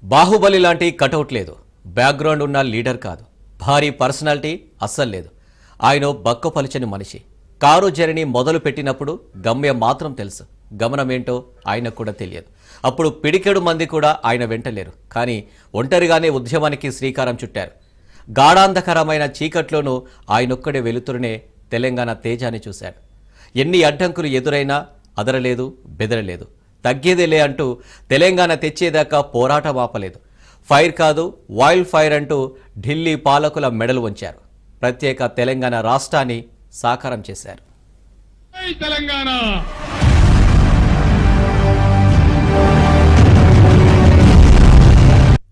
బాహుబలి లాంటి కటౌట్ లేదు, బ్యాక్గ్రౌండ్ ఉన్న లీడర్ కాదు, భారీ పర్సనాలిటీ అస్సలు లేదు. ఆయన బక్కపలిచని మనిషి. కారు జర్నీ మొదలు పెట్టినప్పుడు గమ్యం మాత్రం తెలుసు, గమనమేంటో ఆయనకు కూడా తెలియదు. అప్పుడు పిడికెడు మంది కూడా ఆయన వెంటలేరు. కానీ ఒంటరిగానే ఉద్యమానికి శ్రీకారం చుట్టారు. గాఢాంధకరమైన చీకట్లోనూ ఆయనొక్కడే వెలుతురునే తెలంగాణ తేజాన్ని చూశాడు. ఎన్ని అడ్డంకులు ఎదురైనా అదరలేదు, బెదరలేదు. తగ్గేదేలే అంటూ తెలంగాణ తెచ్చేదాకా పోరాటం ఆపలేదు. ఫైర్ కాదు వైల్డ్ ఫైర్ అంటూ ఢిల్లీ పాలకుల మెడలు వంచారు. ప్రత్యేక తెలంగాణ రాష్ట్రాన్ని సాకారం చేశారు.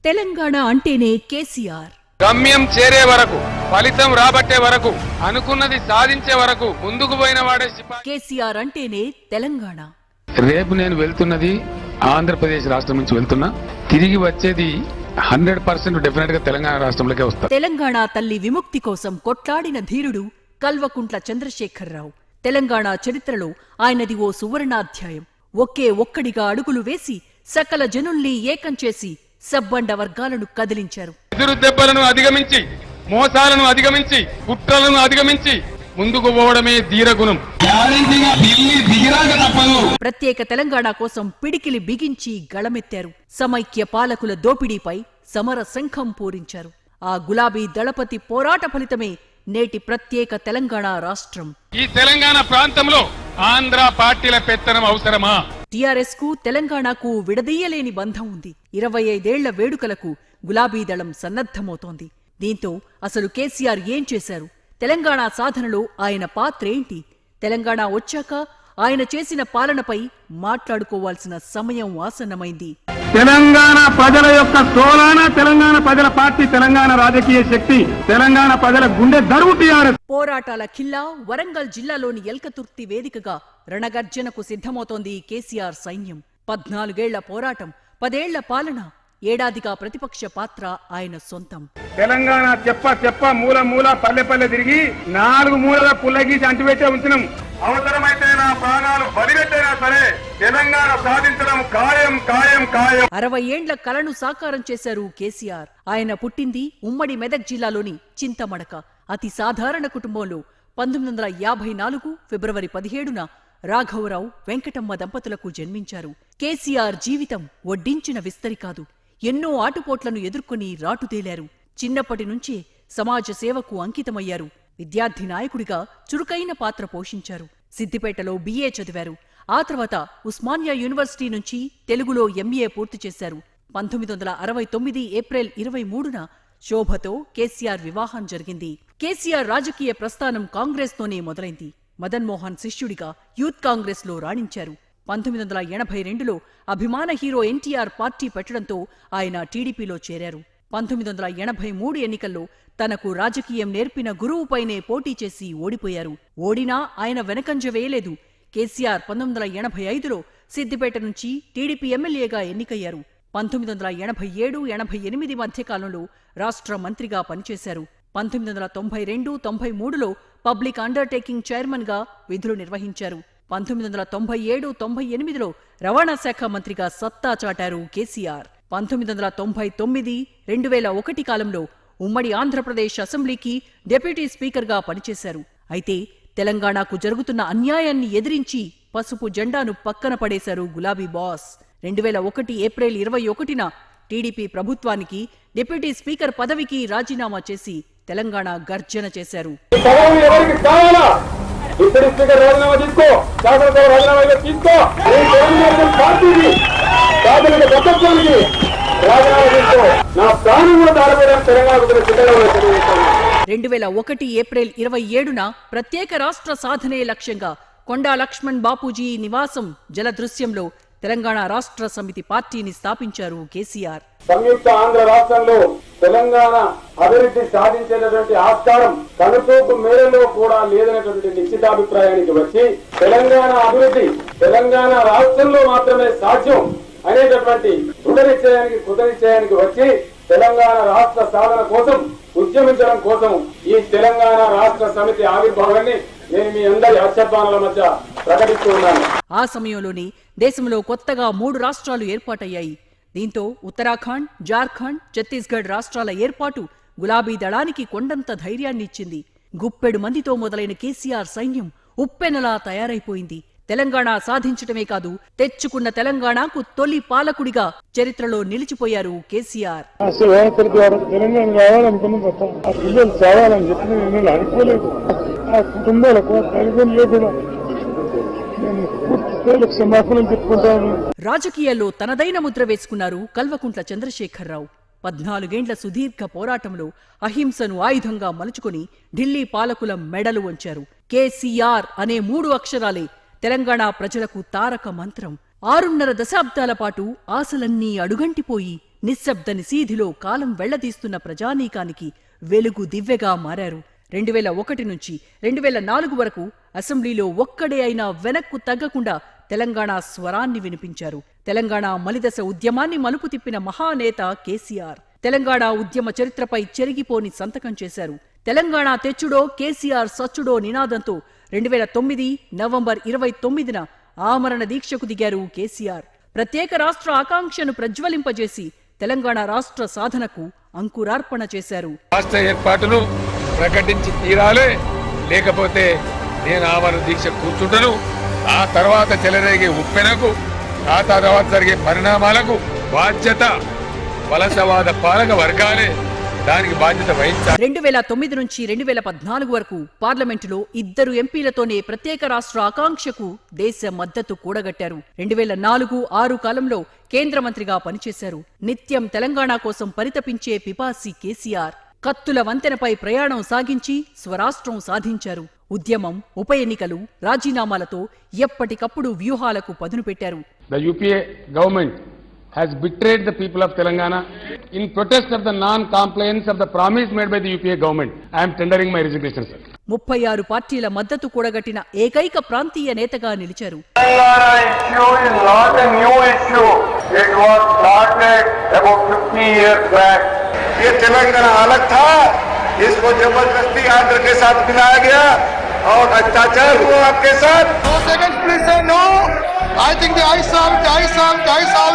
తెలంగాణ అంటేనే కేసీఆర్. గమ్యం చేరే వరకు, ఫలితం రాబట్టే వరకు, అనుకున్నది సాధించే వరకు ముందుకు పోయిన వాడే కేసీఆర్ అంటేనే తెలంగాణ. రేపు నేను వెళ్తున్నది ఆంధ్రప్రదేశ్ రాష్ట్రం నుంచి వెళ్తున్నా, తిరిగి వచ్చేది 100% డెఫినెట్ గా తెలంగాణ రాష్ట్రంలోకే వస్తా. తెలంగాణ తల్లి విముక్తి కోసం కొట్లాడిన ధీరుడు కల్వకుంట్ల చంద్రశేఖరరావు. తెలంగాణ చరిత్రలో ఆయనది ఓ సువర్ణాధ్యాయం. ఒక్కడిగా అడుగులు వేసి సకల జనుల్ని ఏకం చేసి సబ్బండ వర్గాలను కదిలించారు. ఎదురు దెబ్బలను అధిగమించి, మోసాలను అధిగమించి, కుట్రలను అధిగమించి ముందుకు పోవడమే ధీరగుణం. ప్రత్యేక తెలంగాణ కోసం పిడికిలి బిగించి గళమెత్తారు. సమైక్య పాలకుల దోపిడీపై సమర శంఖం పూరించారు. ఆ గులాబీ దళపతి పోరాట ఫలితమే నేటి ప్రత్యేక తెలంగాణ రాష్ట్రం. ఈ తెలంగాణ ప్రాంతంలో ఆంధ్ర పార్టీల పెత్తనం అవసరమా? టీఆర్ఎస్ కు తెలంగాణకు విడదీయలేని బంధం ఉంది. 25 ఏళ్ల వేడుకలకు గులాబీ దళం సన్నద్ధమవుతోంది. దీంతో అసలు కేసీఆర్ ఏం చేశారు? తెలంగాణ సాధనలో ఆయన పాత్రేంటి? తెలంగాణ వచ్చాక ఆయన చేసిన పాలనపై మాట్లాడుకోవాల్సిన సమయం ఆసన్నమైంది. తెలంగాణ ప్రజల యొక్క సోలాన, తెలంగాణ ప్రజల పార్టీ, తెలంగాణ రాజకీయ శక్తి, తెలంగాణ ప్రజల గుండె దరువు టీఆర్ఎస్. పోరాటాల ఖిల్లా వరంగల్ జిల్లాలోని ఎల్కతుర్తి వేదికగా రణగర్జనకు సిద్ధమవుతోంది కేసీఆర్ సైన్యం. 14 ఏళ్ల పోరాటం, 10 ఏళ్ల పాలన, ఏడాదిగా ప్రతిపక్ష పాత్ర ఆయన సొంతం. తెలంగాణ చెప్ప మూల పల్లె తిరిగి 4 మూలల పుల్లగీసి అంటిపెట్టే ఉంచినాం. అవసరమైతే నా ప్రాణాలు బలిపెట్టైనా సరే తెలంగాణ సాధించడం ఖాయం. 60 ఏండ్ల కలను సాకారం చేశారు కేసీఆర్. ఆయన పుట్టింది ఉమ్మడి మెదక్ జిల్లాలోని చింతమడక. అతి సాధారణ కుటుంబంలో 1954 ఫిబ్రవరి 17న రాఘవరావు, వెంకటమ్మ దంపతులకు జన్మించారు. కేసీఆర్ జీవితం వడ్డించిన విస్తరి కాదు. ఎన్నో ఆటుపోట్లను ఎదుర్కొని రాటుతేలారు. చిన్నప్పటి నుంచే సమాజ సేవకు అంకితమయ్యారు. విద్యార్థి నాయకుడిగా చురుకైన పాత్ర పోషించారు. సిద్దిపేటలో BA చదివారు. ఆ తర్వాత ఉస్మానియా యూనివర్సిటీ నుంచి తెలుగులో MA పూర్తి చేశారు. 1969 ఏప్రిల్ 23న శోభతో కేసీఆర్ వివాహం జరిగింది. కేసీఆర్ రాజకీయ ప్రస్థానం కాంగ్రెస్తోనే మొదలైంది. మదన్మోహన్ శిష్యుడిగా యూత్ కాంగ్రెస్ లో రాణించారు. 1982లో అభిమాన హీరో NTR పార్టీ పెట్టడంతో ఆయన టీడీపీలో చేరారు. 1983 ఎన్నికల్లో తనకు రాజకీయం నేర్పిన గురువుపైనే పోటీ చేసి ఓడిపోయారు. ఓడినా ఆయన వెనకంజ వేయలేదు. కేసీఆర్ 1985లో సిద్దిపేట నుంచి టీడీపీ ఎమ్మెల్యేగా ఎన్నికయ్యారు. 1987-88 మధ్యకాలంలో రాష్ట్ర మంత్రిగా పనిచేశారు. 1992-93లో పబ్లిక్ అండర్టేకింగ్ చైర్మన్ గా విధులు నిర్వహించారు. 1997-98లో రవాణా శాఖ మంత్రిగా సత్తా చాటారు కేసీఆర్. 1999-2001 కాలంలో ఉమ్మడి ఆంధ్రప్రదేశ్ అసెంబ్లీకి డిప్యూటీ స్పీకర్గా పనిచేశారు. అయితే తెలంగాణకు జరుగుతున్న అన్యాయాన్ని ఎదిరించి పసుపు జెండాను పక్కన పడేశారు గులాబీ బాస్. 2001 ఏప్రిల్ 21న టీడీపీ ప్రభుత్వానికి డిప్యూటీ స్పీకర్ పదవికి రాజీనామా చేసి తెలంగాణ గర్జన చేశారు. నా ప్రాణం కూడా దారిపోయడం తెలంగాణ 2001 ఏప్రిల్ 27న ప్రత్యేక రాష్ట్ర సాధనే లక్ష్యంగా కొండా లక్ష్మణ్ బాపూజీ నివాసం జలదృశ్యంలో తెలంగాణ రాష్ట్ర సమితి పార్టీని స్థాపించారు కేసీఆర్. సంయుక్త ఆంధ్ర రాష్ట్రంలో తెలంగాణ అభివృద్ధి సాధించేటటువంటి ఆస్కారం కనుచూపు మేరలో కూడా లేదనేటువంటి నిశ్చితాభిప్రాయానికి వచ్చి తెలంగాణ అభివృద్ధి తెలంగాణ రాష్ట్రంలో మాత్రమే సాధ్యం అనేటటువంటి కృతనిశ్చయానికి వచ్చి తెలంగాణ రాష్ట్ర సాధన కోసం ఉద్యమించడం కోసం ఈ తెలంగాణ రాష్ట్ర సమితి ఆవిర్భావాన్ని నేను మీ అందరి హర్షధ్వానాల మధ్య ప్రకటిస్తూ ఉన్నాను. ఆ సమయంలోనే దేశంలో కొత్తగా 3 రాష్ట్రాలు ఏర్పాటయ్యాయి. దీంతో ఉత్తరాఖండ్, జార్ఖండ్, ఛత్తీస్గఢ్ రాష్ట్రాల ఏర్పాటు గులాబీ దళానికి కొండంత ధైర్యాన్నిచ్చింది. గుప్పెడు మందితో మొదలైన కేసీఆర్ సైన్యం ఉప్పెనలా తయారైపోయింది. తెలంగాణ సాధించటమే కాదు, తెచ్చుకున్న తెలంగాణకు తొలి పాలకుడిగా చరిత్రలో నిలిచిపోయారు కేసీఆర్. తెలంగాణ రావాలనుకున్న ఆ పిల్లలు చావాలని చెప్పి నేను అనుకోలేదు. ఆ కుటుంబాలకు తల్లిదండ్రులు కూడా నేను క్షమాపణలు చెప్పుకుంటాను. రాజకీయాల్లో తనదైన ముద్ర వేసుకున్నారు కల్వకుంట్ల చంద్రశేఖరరావు. 14 ఏండ్ల సుదీర్ఘ పోరాటంలో అహింసను ఆయుధంగా మలుచుకుని ఢిల్లీ పాలకుల మెడలు వంచారు. కేసీఆర్ అనే 3 అక్షరాలే తెలంగాణ ప్రజలకు తారక మంత్రం. 6.5 దశాబ్దాల పాటు ఆశలన్నీ అడుగంటిపోయి నిశ్శబ్ద నిశీధిలో కాలం వెళ్లదీస్తున్న ప్రజానీకానికి వెలుగు దివ్వెగా మారారు. 2001 నుంచి 2004 వరకు అసెంబ్లీలో ఒక్కడే అయినా వెనక్కు తగ్గకుండా తెలంగాణ స్వరాన్ని వినిపించారు. తెలంగాణ మలిదశ ఉద్యమాన్ని మలుపు తిప్పిన మహానేత కేసీఆర్. తెలంగాణ ఉద్యమ చరిత్రపై చెరిగిపోని సంతకం చేశారు. తెలంగాణ తెచ్చుడో కేసీఆర్ సచ్చుడో నినాదంతో 2009 నవంబర్ 29న ఆమరణ దీక్షకు దిగారు కేసీఆర్. ప్రత్యేక రాష్ట్ర ఆకాంక్షను ప్రజ్వలింపజేసి తెలంగాణ రాష్ట్ర సాధనకు అంకురార్పణ చేశారు. రాష్ట్ర ఏర్పాటును ప్రకటించి తీరాలే, లేకపోతే నేను ఆమరణ దీక్ష కూర్చుంటను. ఆ తర్వాత చెలరేగే ఉప్పెనకు, ఆ తర్వాత జరిగే పరిణామాలకు బాధ్యత వలసవాద పాలక వర్గాలే దానికి బాధ్యత వహించారు. 2009 నుంచి 2014 వరకు పార్లమెంటులో 2 ఎంపీలతోనే ప్రత్యేక రాష్ట్ర ఆకాంక్షకు దేశ మద్దతు కూడగట్టారు. 2004-6 కాలంలో కేంద్ర మంత్రిగా పనిచేశారు. నిత్యం తెలంగాణ కోసం పరితపించే పిపాసి కేసీఆర్ కత్తుల వంతెనపై ప్రయాణం సాగించి స్వరాష్ట్రం సాధించారు. ఉద్యమం, ఉప ఎన్నికలు, రాజీనామాలతో ఎప్పటికప్పుడు వ్యూహాలకు పదును పెట్టారు. The UPA government has betrayed the people of Telangana. In protest of the non-compliance of the promise made by the UPA government, I am tendering my resignation, sir. 36 పార్టీల మద్దతు కూడగట్టిన ఏకైక ప్రాంతీయ నేతగా నిలిచారు. Telangana issue is not a new issue. It was started about 50 years back. ये तेलंगाना अलग था, इसको जबरदस्ती आंध्र के साथ मिलाया गया और अत्याचार हुआ आपके साथ. 2 seconds please say no. I think the I saw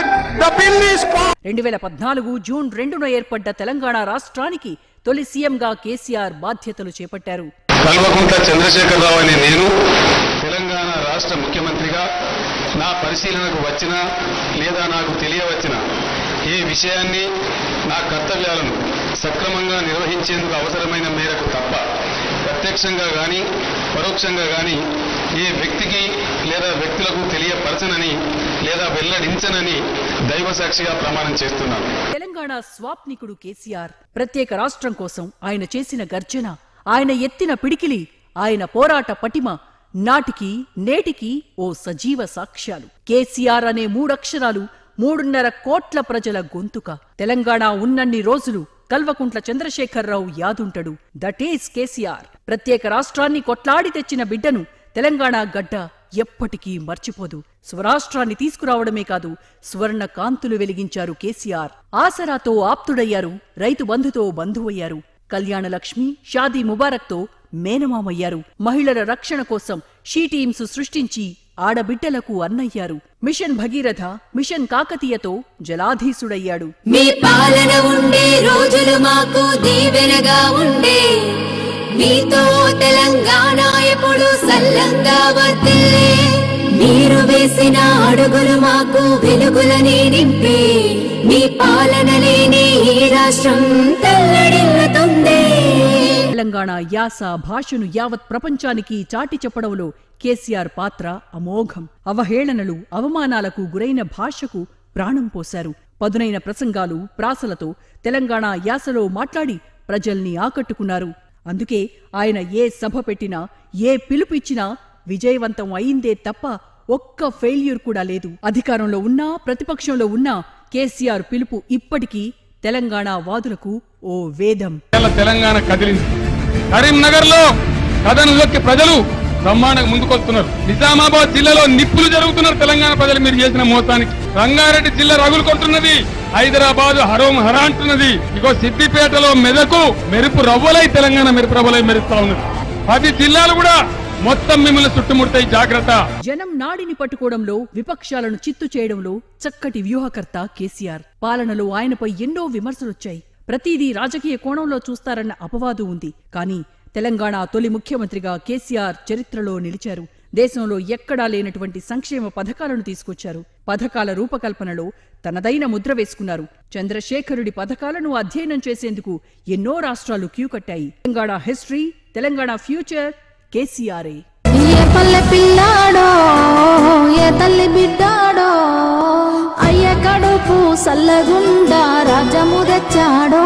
it. The bill is passed. 2014 June 2న ఏర్పడ్డ తెలంగాణ రాష్ట్రానికి తొలి సీఎంగా కేసీఆర్ బాధ్యతలు చేపట్టారు. కల్వకుంట్ల చంద్రశేఖరరావు అనే నేను తెలంగాణ రాష్ట్ర ముఖ్యమంత్రిగా నా పరిశీలనకు వచ్చిన లేదా నాకు తెలియవచ్చిన ఏ విషయాన్ని, నా కర్తవ్యాలను సక్రమంగా నిర్వహించేందుకు అవసరమైన మేరకు తప్ప ప్రత్యక్షంగా కానీ పరోక్షంగా కానీ ఏ వ్యక్తికి లేదా వ్యక్తులకు తెలియపరచనని లేదా వెల్లడించనని దైవ సాక్షిగా ప్రమాణం చేస్తున్నాను. తెలంగాణ స్వాప్నికుడు కేసీఆర్. ప్రత్యేక రాష్ట్రం కోసం ఆయన చేసిన గర్జన, ఆయన ఎత్తిన పిడికిలి, ఆయన పోరాట పటిమ నాటికి నేటికి ఓ సజీవ సాక్ష్యాలు. కేసీఆర్ అనే 3 అక్షరాలు 3.5 కోట్ల ప్రజల గొంతుక. తెలంగాణ ఉన్నన్ని రోజులు కల్వకుంట్ల చంద్రశేఖరరావు యాదుంటడు. That is KCR. ప్రత్యేక రాష్ట్రాన్ని కొట్లాడి తెచ్చిన బిడ్డను తెలంగాణ గడ్డ ఎప్పటికీ మర్చిపోదు. స్వరాష్ట్రాన్ని తీసుకురావడమే కాదు, స్వర్ణ కాంతులు వెలిగించారు కేసీఆర్. ఆసరాతో ఆప్తుడయ్యారు, రైతు బంధుతో బంధువయ్యారు. కళ్యాణ లక్ష్మి, షాదీ ముబారక్తో మేనమామయ్యారు. మహిళల రక్షణ కోసం షీ టీమ్స్ సృష్టించి ఆడబిడ్డలకు అన్నయ్యారు. మిషన్ భగీరథ, మిషన్ కాకతీయతో జలాధీసుడయ్యాడు. మీ పాలన ఉండే రోజులు మాకు దీవెనగా ఉండే, మీతో తెలంగాణ ఎప్పుడు సల్లంగా వర్తిల్లే. మీరు వేసిన అడుగులు మాకు వెలుగులని నింపే, మీ పాలన లేని ఈ రాష్ట్రం తల్లడిల్లుతుంది. తెలంగాణ యాస, భాషను యావత్ ప్రపంచానికి చాటి చెప్పడంలో కేసీఆర్ పాత్ర అమోఘం. అవహేళనలు, అవమానాలకు గురైన భాషకు ప్రాణం పోశారు. పదునైన ప్రసంగాలు, ప్రాసలతో తెలంగాణ యాసలో మాట్లాడి ప్రజల్ని ఆకట్టుకున్నారు. అందుకే ఆయన ఏ సభ పెట్టినా, ఏ పిలుపిచ్చినా విజయవంతం అయిందే తప్ప ఒక్క ఫెయిల్యూర్ కూడా లేదు. అధికారంలో ఉన్నా, ప్రతిపక్షంలో ఉన్నా కేసీఆర్ పిలుపు ఇప్పటికీ తెలంగాణ వాదులకు ఓ వేదం. తెలంగాణ కదిలింది. కరీంనగర్ లో కథనంలోకి ప్రజలు బ్రహ్మాండంగా ముందుకొస్తున్నారు. నిజామాబాద్ జిల్లాలో నిప్పులు జరుగుతున్నారు తెలంగాణ ప్రజలు మీరు చేసిన మోసానికి. రంగారెడ్డి జిల్లా రగులు కొడుతున్నది. హైదరాబాద్ హరోం హరా అంటున్నది. ఇగో సిద్దిపేటలో మెదకు మెరుపు రవ్వలై తెలంగాణ మెరుపు రవ్వలై మెరుస్తా ఉన్నది. 10 జిల్లాలు కూడా మొత్తం మిమ్మల్ని చుట్టుముడతాయి, జాగ్రత్త. జనం నాడిని పట్టుకోవడంలో, విపక్షాలను చిత్తు చేయడంలో చక్కటి వ్యూహకర్త కేసీఆర్. పాలనలో ఆయనపై ఎన్నో విమర్శలొచ్చాయి. ప్రతిదీ రాజకీయ కోణంలో చూస్తారన్న అపవాదు ఉంది. కానీ తెలంగాణ తొలి ముఖ్యమంత్రిగా కేసీఆర్ చరిత్రలో నిలిచారు. దేశంలో ఎక్కడా లేనటువంటి సంక్షేమ పథకాలను తీసుకొచ్చారు. పథకాల రూపకల్పనలో తనదైన ముద్ర వేసుకున్నారు. చంద్రశేఖరుడి పథకాలను అధ్యయనం చేసేందుకు ఎన్నో రాష్ట్రాలు క్యూ కట్టాయి. తెలంగాణ హిస్టరీ, తెలంగాణ ఫ్యూచర్ కేసీఆరే. ఏ పల్లె పిల్లాడో, ఏ తల్లి బిడ్డాడో, అయ్య కడుపు సల్లగుండా రాజము తెచ్చాడో.